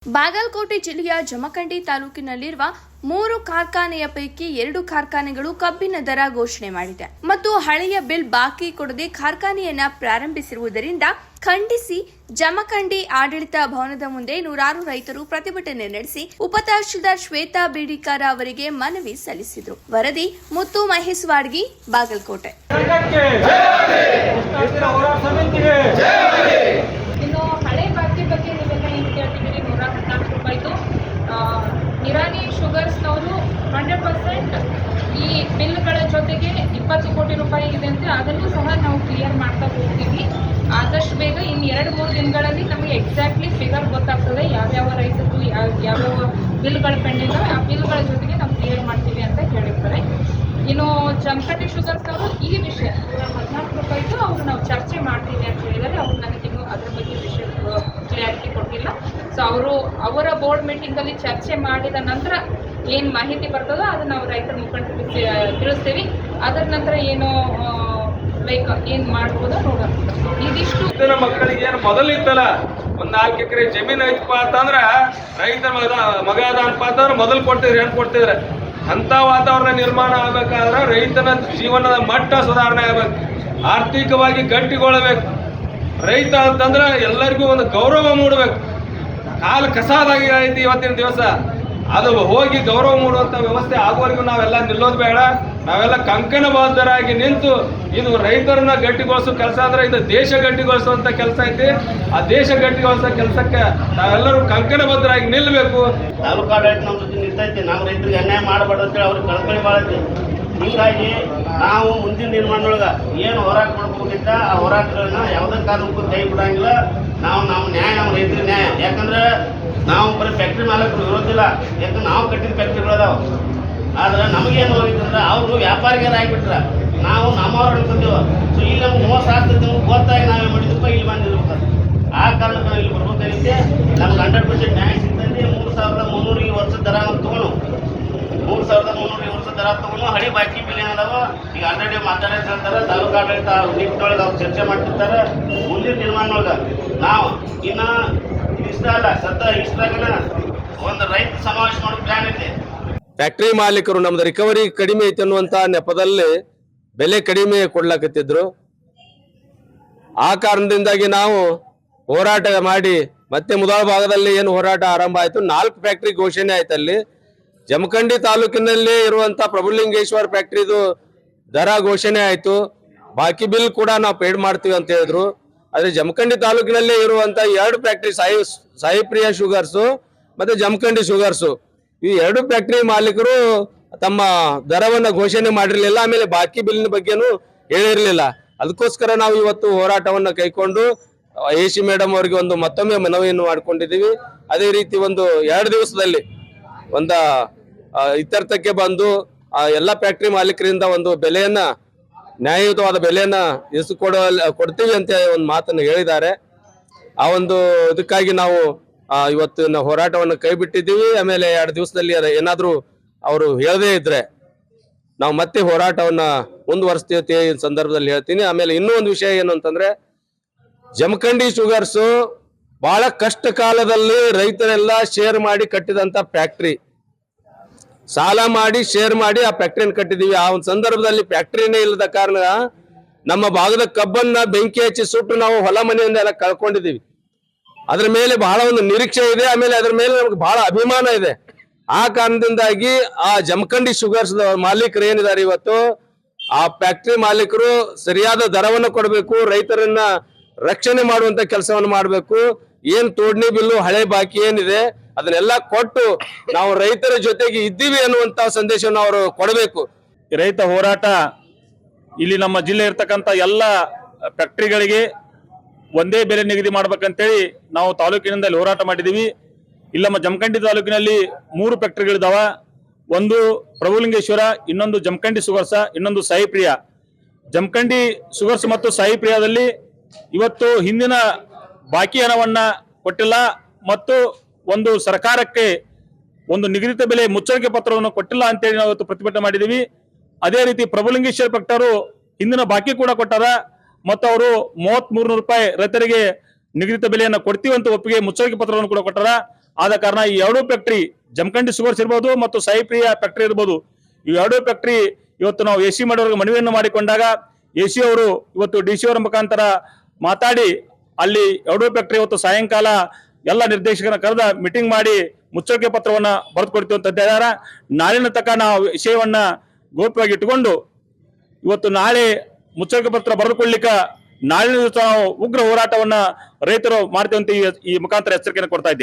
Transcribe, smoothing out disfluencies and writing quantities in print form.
ಬಾಗಲಕೋಟೆ ಜಿಲ್ಲೆಯ ಜಮಖಂಡಿ ತಾಲೂಕಿನಲ್ಲಿರುವ 3 ಕಾರ್ಖಾನೆಯ ಪೈಕಿ 2 ಕಾರ್ಖಾನೆಗಳು ಕಬ್ಬಿನ ದರ ಘೋಷಣೆ ಮಾಡಿದೆ ಮತ್ತು ಹಳೆಯ ಬಿಲ್ ಬಾಕಿ ಕೊಡದೆ ಕಾರ್ಖಾನೆಯನ್ನ ಪ್ರಾರಂಭಿಸಿರುವುದರಿಂದ ಖಂಡಿಸಿ ಜಮಖಂಡಿ ಆಡಳಿತ ಭವನದ ಮುಂದೆ ನೂರಾರು ರೈತರು ಪ್ರತಿಭಟನೆ ನಡೆಸಿ ಉಪತಹಶೀಲ್ದಾರ್ ಶ್ವೇತಾ ಬೇಡಿಕಾರ ಅವರಿಗೆ ಮನವಿ ಸಲ್ಲಿಸಿದರು. ವರದಿ ಮುತ್ತು ಮಹೇಶ್ವಾಡ್ಗಿ, ಬಾಗಲಕೋಟೆ. ಇನ್ನು ಹಳೆ ಬಾಕಿ ಬಗ್ಗೆ ನೀವೆಲ್ಲ ಏನು ಕೇಳ್ತಿದ್ದೀರಿ, 114 ರೂಪಾಯಿದು ಇರಾನಿ ಶುಗರ್ಸ್ನವರು 100% ಈ ಬಿಲ್ಗಳ ಜೊತೆಗೆ 20 ಕೋಟಿ ರೂಪಾಯಿ ಇದೆ ಅಂತ ಅದನ್ನು ಸಹ ನಾವು ಕ್ಲಿಯರ್ ಮಾಡ್ತಾ ಹೋಗ್ತೀವಿ. ಆದಷ್ಟು ಬೇಗ ಇನ್ನು 2-3 ದಿನಗಳಲ್ಲಿ ನಮಗೆ ಎಕ್ಸಾಕ್ಟ್ಲಿ ಫಿಗರ್ ಗೊತ್ತಾಗ್ತದೆ, ಯಾವ್ಯಾವ ರೈತರು ಯಾವ್ಯಾವ ಬಿಲ್ಗಳು ಪೆಂಡಿಂಗ್ ಆ ಬಿಲ್ಗಳ ಜೊತೆಗೆ ನಾವು ಕ್ಲಿಯರ್ ಮಾಡ್ತೀವಿ ಅಂತ ಹೇಳಿರ್ತಾರೆ. ಇನ್ನು ಜಮಖಂಡಿ ಶುಗರ್ಸ್ ಅವರು ಈ ವಿಷಯ 114 ರೂಪಾಯಿದು ಅವ್ರು ನಾವು ಚರ್ಚೆ ಮಾಡ್ತೀವಿ ಅಂತ ಹೇಳಿದರೆ ಅವ್ರು ನನಗಿನ್ನೂ ಅದ್ರ ಬಗ್ಗೆ ವಿಷಯ ಕ್ಲಿಯಾರಿಟಿ ಕೊಟ್ಟಿಲ್ಲ. ಸೊ ಅವರ ಬೋರ್ಡ್ ಮೀಟಿಂಗಲ್ಲಿ ಚರ್ಚೆ ಮಾಡಿದ ನಂತರ ಏನು ಮಾಹಿತಿ ಬರ್ತದೋ ಅದನ್ನು ನಾವು ರೈತರ ಮುಖಂಡರಿಗೆ ತಿಳಿಸ್ತೀವಿ. ಅದರ ನಂತರ ಏನು ಲೈಕ್ ಏನು ಮಾಡ್ಬೋದೋ ನೋಡೋಣ. ಇದಿಷ್ಟು ಮಕ್ಕಳಿಗೆ ಏನು ಮೊದಲಿತ್ತಲ್ಲ, ಒಂದು 4 ಎಕರೆ ಜಮೀನು ಐತಪ್ಪ ಅಂತಂದ್ರೆ ರೈತ ಮಗ ಅದ ಅನ್ಪ ಅಂತಂದ್ರೆ ಮೊದಲು ಕೊಡ್ತಿದ್ರು, ಏನು ಕೊಡ್ತಿದ್ರೆ. ಅಂಥ ವಾತಾವರಣ ನಿರ್ಮಾಣ ಆಗ್ಬೇಕಾದ್ರೆ ರೈತನ ಜೀವನದ ಮಟ್ಟ ಸುಧಾರಣೆ ಆಗ್ಬೇಕು, ಆರ್ಥಿಕವಾಗಿ ಗಟ್ಟಿಗೊಳ್ಳಬೇಕು. ರೈತ ಅಂತಂದ್ರೆ ಎಲ್ಲರಿಗೂ ಒಂದು ಗೌರವ ಮೂಡಬೇಕು. ಕಾಲು ಕಸಾದಾಗಿ ಐತಿ ಇವತ್ತಿನ ದಿವಸ, ಅದು ಹೋಗಿ ಗೌರವ ಮೂಡುವಂಥ ವ್ಯವಸ್ಥೆ ಆಗುವವರೆಗೂ ನಾವೆಲ್ಲ ನಿಲ್ಲೋದು ಬೇಡ. ನಾವೆಲ್ಲ ಕಂಕಣಬದ್ಧರಾಗಿ ನಿಂತು ಇದು ರೈತರನ್ನ ಗಟ್ಟಿಗೊಳಿಸೋ ಕೆಲಸ ಅಂದ್ರೆ ಇದು ದೇಶ ಗಟ್ಟಿಗೊಳಿಸುವಂಥ ಕೆಲಸ ಐತಿ. ಆ ದೇಶ ಗಟ್ಟಿಗೊಳಿಸೋ ಕೆಲಸಕ್ಕೆ ನಾವೆಲ್ಲರೂ ಕಂಕಣಬದ್ಧರಾಗಿ ನಿಲ್ಲಬೇಕು. ತಾಲೂಕು ಆಡಳಿತ ನಮ್ಮ ಜೊತೆ ನಿಂತೈತಿ. ನಾವು ರೈತರಿಗೆ ಅನ್ಯಾಯ ಮಾಡಬಾರ್ದು ಅಂತೇಳಿ ಅವ್ರಿಗೆ ಕಳ್ಕಳಿ ಮಾಡೈತಿ. ಹೀಗಾಗಿ ನಾವು ಮುಂದಿನ ನಿರ್ಮಾಣದೊಳಗೆ ಏನು ಹೋರಾಟ ಮಾಡ್ಬೇಕಿತ್ತ ಆ ಹೋರಾಟಗಳನ್ನ ಯಾವುದೇ ಕಾರಣಕ್ಕೂ ಕೈ ಬಿಡಂಗಿಲ್ಲ. ನಾವು ನ್ಯಾಯ, ನಮ್ಮ ರೈತರಿಗೆ ನ್ಯಾಯ. ಯಾಕಂದ್ರೆ ನಾವು ಬರೀ ಫ್ಯಾಕ್ಟ್ರಿ ಮಾಲಕರು ಇರೋದಿಲ್ಲ, ಯಾಕಂದ್ರೆ ನಾವು ಕಟ್ಟಿದ ಫ್ಯಾಕ್ಟ್ರಿಗಳದಾವ. ಆದ್ರೆ ನಮಗೇನು ಹೋಗಿತ್ತಂದ್ರೆ ಅವರು ವ್ಯಾಪಾರಿಗಾರ ಆಗಿಬಿಟ್ರ, ನಾವು ನಮ್ಮವ್ರು ಅನ್ಕೊಂತೀವ. ಸೊ ಇಲ್ಲಿ ನಮ್ಗೆ ಮೋಸ ಆಗ್ತದೆ, ನಮ್ಗೆ ಗೊತ್ತಾಗಿ ನಾವೇ ಮಾಡಿದಪ್ಪ ಇಲ್ಲಿ ಬಂದಿರ್ಬೇಕು. ಆ ಕಾರಣಕ್ಕೆ ನಾವು ಇಲ್ಲಿ ಬರ್ಬೇಕಾಗಿತ್ತೆ. ನಮ್ಗೆ 100% ನ್ಯಾಯ ಸಿಗ್ತೈತಿ. 3,300 ಈ ವರ್ಷದ ದರ ನಾವು ತೊಗೊಂಡು 3,300 ಈ ವರ್ಷದ ದರ ತೊಗೊಂಡು ಹಳಿ ಬಾಕಿ ಬಿಲ್ ಏನದಾವ ಈಗ ಆಲ್ರೆಡಿ ಮಾತಾಡೋದು ಹೇಳ್ತಾರೆ. ತಾಲೂಕು ಆಡಳಿತ ನಿಟ್ಟಿನೊಳಗೆ ಅವ್ರು ಚರ್ಚೆ ಮಾಡ್ತಿರ್ತಾರೆ. ಮುಂದಿನ ನಿರ್ಮಾಣದೊಳಗೆ ನಾವು ಇನ್ನು ಇಷ್ಟ ಅಲ್ಲ, ಇಷ್ಟಾಗನ ಒಂದು ರೈತ ಸಮಾವೇಶ ಮಾಡೋ ಪ್ಲಾನ್ ಐತಿ. ಫ್ಯಾಕ್ಟರಿ ಮಾಲೀಕರು ನಮ್ದು ರಿಕವರಿ ಕಡಿಮೆ ಐತೆ ಅನ್ನುವಂತ ನೆಪದಲ್ಲಿ ಬೆಲೆ ಕಡಿಮೆ ಕೊಡ್ಲಾಕತ್ತಿದ್ರು. ಆ ಕಾರಣದಿಂದಾಗಿ ನಾವು ಹೋರಾಟ ಮಾಡಿ ಮತ್ತೆ ಮೊದಲ ಭಾಗದಲ್ಲಿ ಏನು ಹೋರಾಟ ಆರಂಭ ಆಯ್ತು. 4 ಫ್ಯಾಕ್ಟರಿ ಘೋಷಣೆ ಆಯ್ತು. ಅಲ್ಲಿ ಜಮಖಂಡಿ ತಾಲೂಕಿನಲ್ಲಿ ಇರುವಂತ ಪ್ರಭುಲಿಂಗೇಶ್ವರ ಫ್ಯಾಕ್ಟ್ರಿದು ದರ ಘೋಷಣೆ ಆಯ್ತು. ಬಾಕಿ ಬಿಲ್ ಕೂಡ ನಾವು ಪೇಡ್ ಮಾಡ್ತೀವಿ ಅಂತ ಹೇಳಿದ್ರು. ಆದ್ರೆ ಜಮಖಂಡಿ ತಾಲೂಕಿನಲ್ಲೇ ಇರುವಂತ 2 ಫ್ಯಾಕ್ಟರಿ ಸಾಯಿಪ್ರಿಯ ಶುಗರ್ಸು ಮತ್ತೆ ಜಮಖಂಡಿ ಶುಗರ್ಸು, ಈ 2 ಫ್ಯಾಕ್ಟರಿ ಮಾಲೀಕರು ತಮ್ಮ ದರವನ್ನ ಘೋಷಣೆ ಮಾಡಿರ್ಲಿಲ್ಲ. ಆಮೇಲೆ ಬಾಕಿ ಬಿಲ್ನ ಬಗ್ಗೆನೂ ಹೇಳಿರ್ಲಿಲ್ಲ. ಅದಕ್ಕೋಸ್ಕರ ನಾವು ಇವತ್ತು ಹೋರಾಟವನ್ನ ಕೈಕೊಂಡು AC ಮೇಡಮ್ ಅವರಿಗೆ ಒಂದು ಮತ್ತೊಮ್ಮೆ ಮನವಿಯನ್ನು ಮಾಡ್ಕೊಂಡಿದ್ದೀವಿ. ಅದೇ ರೀತಿ ಒಂದು 2 ದಿವಸದಲ್ಲಿ ಒಂದು ಇತ್ಯರ್ಥಕ್ಕೆ ಬಂದು ಎಲ್ಲ ಫ್ಯಾಕ್ಟರಿ ಮಾಲೀಕರಿಂದ ಒಂದು ಬೆಲೆಯನ್ನ, ನ್ಯಾಯಯುತವಾದ ಬೆಲೆಯನ್ನ ಕೊಡ್ತೀವಿ ಅಂತ ಒಂದು ಮಾತನ್ನು ಹೇಳಿದ್ದಾರೆ. ಆ ಒಂದು ಇದಕ್ಕಾಗಿ ನಾವು ಇವತ್ತಿನ ಹೋರಾಟವನ್ನು ಕೈ ಬಿಟ್ಟಿದ್ದೀವಿ. ಆಮೇಲೆ 2 ದಿವಸದಲ್ಲಿ ಏನಾದರೂ ಅವರು ಹೇಳದೇ ಇದ್ರೆ ನಾವು ಮತ್ತೆ ಹೋರಾಟವನ್ನ ಮುಂದುವರಿಸ್ತೀವಿ ಈ ಸಂದರ್ಭದಲ್ಲಿ ಹೇಳ್ತೀನಿ. ಆಮೇಲೆ ಇನ್ನೂ ಒಂದು ವಿಷಯ ಏನು ಅಂತಂದ್ರೆ, ಜಮಖಂಡಿ ಶುಗರ್ಸು ಬಹಳ ಕಷ್ಟ ಕಾಲದಲ್ಲಿ ರೈತರೆಲ್ಲ ಶೇರ್ ಮಾಡಿ ಕಟ್ಟಿದಂತ ಫ್ಯಾಕ್ಟ್ರಿ, ಸಾಲ ಮಾಡಿ ಶೇರ್ ಮಾಡಿ ಆ ಫ್ಯಾಕ್ಟ್ರಿಯನ್ನು ಕಟ್ಟಿದೀವಿ. ಆ ಒಂದು ಸಂದರ್ಭದಲ್ಲಿ ಫ್ಯಾಕ್ಟ್ರಿನೇ ಇಲ್ಲದ ಕಾರಣ ನಮ್ಮ ಭಾಗದ ಕಬ್ಬನ್ನ ಬೆಂಕಿ ಹಚ್ಚಿ ಸುಟ್ಟು ನಾವು ಹೊಲ ಮನೆಯನ್ನೆಲ್ಲ ಕಳ್ಕೊಂಡಿದ್ದೀವಿ. ಅದ್ರ ಮೇಲೆ ಬಹಳ ಒಂದು ನಿರೀಕ್ಷೆ ಇದೆ. ಆಮೇಲೆ ಅದ್ರ ಮೇಲೆ ನಮ್ಗೆ ಬಹಳ ಅಭಿಮಾನ ಇದೆ. ಆ ಕಾರಣದಿಂದಾಗಿ ಆ ಜಮಖಂಡಿ ಶುಗರ್ಸ್ ಮಾಲೀಕರು ಏನಿದ್ದಾರೆ ಇವತ್ತು, ಆ ಫ್ಯಾಕ್ಟ್ರಿ ಮಾಲೀಕರು ಸರಿಯಾದ ದರವನ್ನು ಕೊಡಬೇಕು, ರೈತರನ್ನ ರಕ್ಷಣೆ ಮಾಡುವಂತ ಕೆಲಸವನ್ನು ಮಾಡಬೇಕು. ಏನ್ ತೋಡ್ನಿ ಬಿಲ್ಲು ಹಳೆ ಬಾಕಿ ಏನಿದೆ ಅದನ್ನೆಲ್ಲ ಕೊಟ್ಟು ನಾವು ರೈತರ ಜೊತೆಗೆ ಇದ್ದೀವಿ ಅನ್ನುವಂತ ಸಂದೇಶವನ್ನು ಅವರು ಕೊಡಬೇಕು. ರೈತ ಹೋರಾಟ ಇಲ್ಲಿ ನಮ್ಮ ಜಿಲ್ಲೆ ಇರ್ತಕ್ಕಂಥ ಎಲ್ಲ ಫ್ಯಾಕ್ಟರಿಗಳಿಗೆ ಒಂದೇ ಬೆಲೆ ನಿಗದಿ ಮಾಡ್ಬೇಕಂತೇಳಿ ನಾವು ತಾಲೂಕಿನಿಂದ ಹೋರಾಟ ಮಾಡಿದೀವಿ. ಇಲ್ಲಿ ನಮ್ಮ ಜಮಖಂಡಿ ತಾಲೂಕಿನಲ್ಲಿ 3 ಫ್ಯಾಕ್ಟರಿಗಳಿದಾವ. ಒಂದು ಪ್ರಭುಲಿಂಗೇಶ್ವರ, ಇನ್ನೊಂದು ಜಮಖಂಡಿ ಸುಗರ್ಸ, ಇನ್ನೊಂದು ಸಾಯಿಪ್ರಿಯ. ಜಮಖಂಡಿ ಸುಗರ್ಸ್ ಮತ್ತು ಸಾಯಿಪ್ರಿಯಾದಲ್ಲಿ ಇವತ್ತು ಹಿಂದಿನ ಬಾಕಿ ಹಣವನ್ನ ಕೊಟ್ಟಿಲ್ಲ ಮತ್ತು ಒಂದು ಸರ್ಕಾರಕ್ಕೆ ಒಂದು ನಿಗದಿತ ಬೆಲೆ ಮುಚ್ಚಳಿಕೆ ಪತ್ರವನ್ನು ಕೊಟ್ಟಿಲ್ಲ ಅಂತೇಳಿ ನಾವು ಇವತ್ತು ಪ್ರತಿಭಟನೆ ಮಾಡಿದೀವಿ. ಅದೇ ರೀತಿ ಪ್ರಭುಲಿಂಗೇಶ್ವರ ಫ್ಯಾಕ್ಟರು ಹಿಂದಿನ ಬಾಕಿ ಕೂಡ ಕೊಟ್ಟಾರ ಮತ್ತು ಅವರು 3300 ರೂಪಾಯಿ ರೈತರಿಗೆ ನಿಗದಿತ ಬೆಲೆಯನ್ನು ಕೊಡ್ತೀವಿ ಅಂತ ಒಪ್ಪಿಗೆ ಮುಚ್ಚಳಿಕೆ ಪತ್ರವನ್ನು ಕೂಡ ಕೊಟ್ಟಾರ. ಆದ ಕಾರಣ ಈ ಎರಡೂ ಫ್ಯಾಕ್ಟರಿ ಜಮಖಂಡಿ ಶುಗರ್ಸ್ ಇರ್ಬೋದು ಮತ್ತು ಸಾಯಿಪ್ರಿಯ ಫ್ಯಾಕ್ಟರಿ ಇರ್ಬೋದು, ಈ ಎರಡೂ ಫ್ಯಾಕ್ಟರಿ ಇವತ್ತು ನಾವು ಎಸಿ ಮಾಡೋರಿಗೆ ಮನವಿಯನ್ನು ಮಾಡಿಕೊಂಡಾಗ ಎಸಿ ಅವರು ಇವತ್ತು DC ಅವರ ಮುಖಾಂತರ ಮಾತಾಡಿ ಅಲ್ಲಿ ಎರಡೂ ಫ್ಯಾಕ್ಟರಿ ಇವತ್ತು ಸಾಯಂಕಾಲ ಎಲ್ಲ ನಿರ್ದೇಶಕರ ಕರೆದ ಮೀಟಿಂಗ್ ಮಾಡಿ ಮುಚ್ಚಳಿಕೆ ಪತ್ರವನ್ನ ಬರೆದು ಕೊಡ್ತೀವಿ ಅಂತ ಹೇಳಿದಾರ. ನಾಳಿನ ತನಕ ನಾವು ವಿಷಯವನ್ನ ಗೌಪ್ಯವಾಗಿ ಇಟ್ಟುಕೊಂಡು ಇವತ್ತು ನಾಳೆ ಮುಚ್ಚಳಿಕೆ ಪತ್ರ ಬರೆದುಕೊಳ್ಳಿಕ್ಕೆ ನಾಳಿನ ದಿವಸ ನಾವು ಉಗ್ರ ಹೋರಾಟವನ್ನ ರೈತರು ಮಾಡ್ತೀವಿ ಅಂತ ಈ ಮುಖಾಂತರ ಎಚ್ಚರಿಕೆಯನ್ನು ಕೊಡ್ತಾ ಇದ್ದೇವೆ.